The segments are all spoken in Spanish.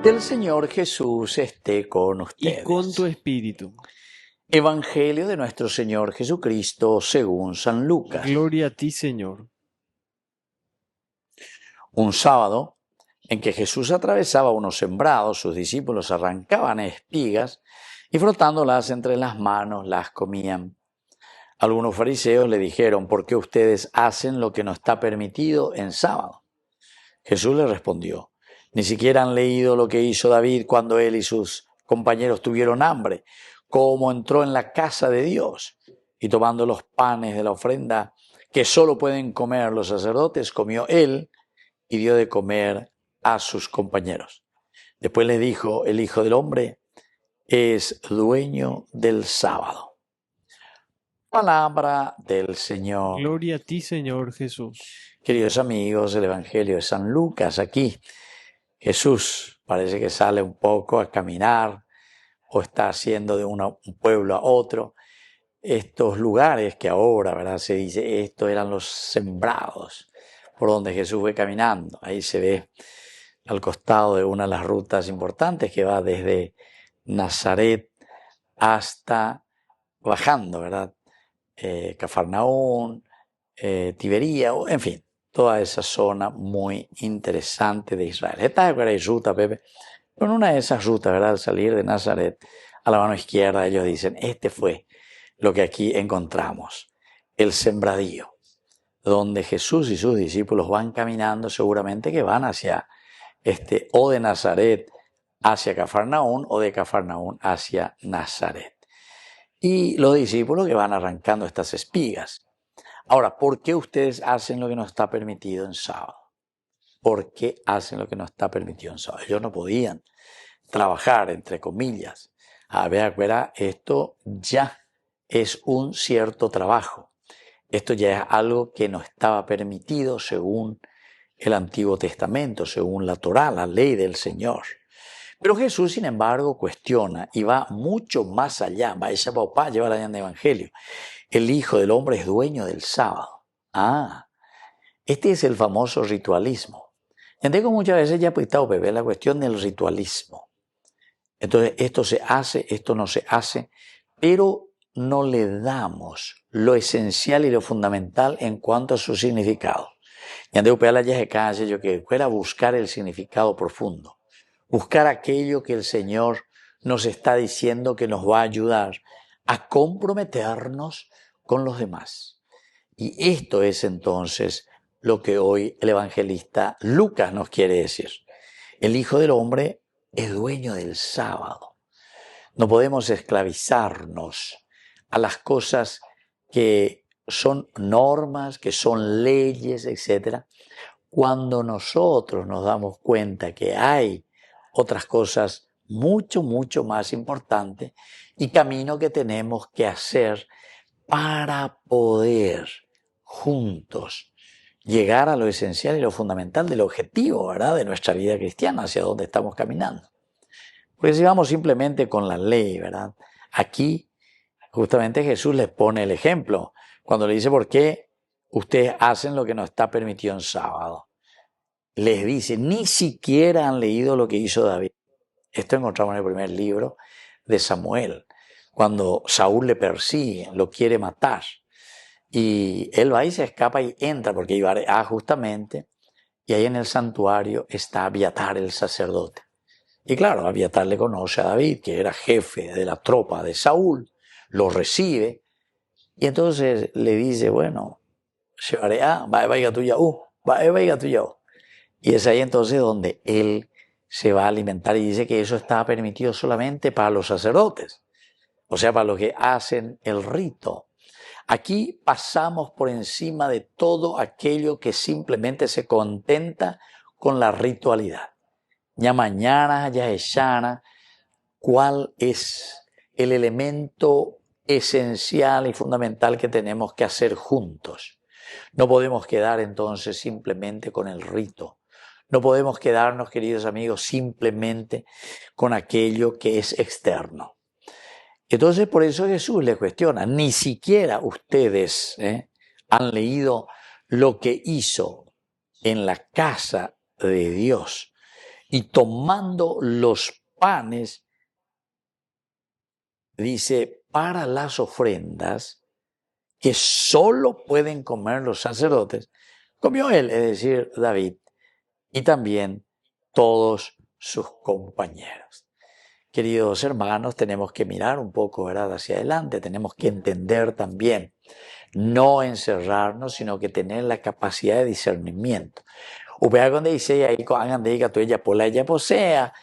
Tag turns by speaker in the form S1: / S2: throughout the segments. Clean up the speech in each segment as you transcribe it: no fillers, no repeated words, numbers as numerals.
S1: Del Señor Jesús esté con ustedes.
S2: Y con tu espíritu.
S1: Evangelio de nuestro Señor Jesucristo según San Lucas.
S2: Gloria a ti, Señor.
S1: Un sábado en que Jesús atravesaba unos sembrados, sus discípulos arrancaban espigas y frotándolas entre las manos las comían. Algunos fariseos le dijeron: ¿por qué ustedes hacen lo que no está permitido en sábado? Jesús les respondió: ¿ni siquiera han leído lo que hizo David cuando él y sus compañeros tuvieron hambre? Cómo entró en la casa de Dios y tomando los panes de la ofrenda que solo pueden comer los sacerdotes, comió él y dio de comer a sus compañeros. Después les dijo: el Hijo del Hombre es dueño del sábado. Palabra del Señor.
S2: Gloria a ti, Señor Jesús.
S1: Queridos amigos, el Evangelio de San Lucas. Aquí Jesús parece que sale un poco a caminar o está haciendo de un pueblo a otro. Estos lugares que ahora, ¿verdad?, se dice, estos eran los sembrados por donde Jesús fue caminando. Ahí se ve al costado de una de las rutas importantes que va desde Nazaret hasta bajando, ¿verdad? Cafarnaún, Tibería, en fin, toda esa zona muy interesante de Israel. Esta es ruta, Pepe. Pero en una de esas rutas, ¿verdad?, al salir de Nazaret a la mano izquierda, ellos dicen: este fue lo que aquí encontramos, el sembradío, donde Jesús y sus discípulos van caminando, seguramente que van hacia o de Nazaret hacia Cafarnaún o de Cafarnaún hacia Nazaret. Y los discípulos que van arrancando estas espigas. Ahora, ¿por qué ustedes hacen lo que no está permitido en sábado? ¿Por qué hacen lo que no está permitido en sábado? Ellos no podían trabajar, entre comillas. A ver, esto ya es un cierto trabajo. Esto ya es algo que no estaba permitido según el Antiguo Testamento, según la Torá, la ley del Señor. Pero Jesús, sin embargo, cuestiona y va mucho más allá. Va ese papá, lleva allá en el Evangelio. El Hijo del Hombre es dueño del sábado. Este es el famoso ritualismo. Entiendo que muchas veces ya he estado, Pepe, la cuestión del ritualismo. Entonces, esto se hace, esto no se hace, pero no le damos lo esencial y lo fundamental en cuanto a su significado. Y ande upea ya se cansa yo que fuera buscar el significado profundo, buscar aquello que el Señor nos está diciendo que nos va a ayudar a comprometernos con los demás. Y esto es entonces lo que hoy el evangelista Lucas nos quiere decir. El Hijo del Hombre es dueño del sábado. No podemos esclavizarnos a las cosas que son normas, que son leyes, etc. Cuando nosotros nos damos cuenta que hay otras cosas mucho, mucho más importantes y camino que tenemos que hacer para poder juntos llegar a lo esencial y lo fundamental del objetivo, ¿verdad?, de nuestra vida cristiana, hacia donde estamos caminando. Porque si vamos simplemente con la ley, ¿verdad? Aquí justamente Jesús les pone el ejemplo cuando le dice: ¿por qué ustedes hacen lo que no está permitido en sábado? Les dice: ni siquiera han leído lo que hizo David. Esto encontramos en el primer libro de Samuel, cuando Saúl le persigue, lo quiere matar. Y él va y se escapa y entra, porque iba justamente, y ahí en el santuario está Abiatar el sacerdote. Y claro, Abiatar le conoce a David, que era jefe de la tropa de Saúl, lo recibe, y entonces le dice: bueno, y es ahí entonces donde él se va a alimentar, y dice que eso estaba permitido solamente para los sacerdotes, o sea, para los que hacen el rito. Aquí pasamos por encima de todo aquello que simplemente se contenta con la ritualidad. Ya mañana, ya echana, ¿cuál es el elemento esencial y fundamental que tenemos que hacer juntos? No podemos quedar entonces simplemente con el rito. No podemos quedarnos, queridos amigos, simplemente con aquello que es externo. Entonces, por eso Jesús les cuestiona: ni siquiera ustedes han leído lo que hizo en la casa de Dios y tomando los panes, dice, para las ofrendas que solo pueden comer los sacerdotes, comió él, es decir, David, y también todos sus compañeros. Queridos hermanos, tenemos que mirar un poco, ¿verdad?, hacia adelante, tenemos que entender también, no encerrarnos, sino que tener la capacidad de discernimiento. Upea cuando dice ahí hagan de que tú ella pola ella posea,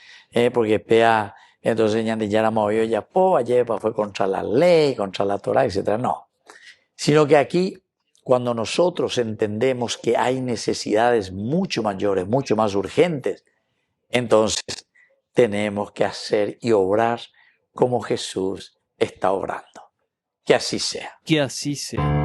S1: porque pea entonces ya la movió ya po, ayer fue contra la ley, contra la Torah, etcétera. No, sino que aquí cuando nosotros entendemos que hay necesidades mucho mayores, mucho más urgentes, entonces tenemos que hacer y obrar como Jesús está obrando. Que así sea.
S2: Que así sea.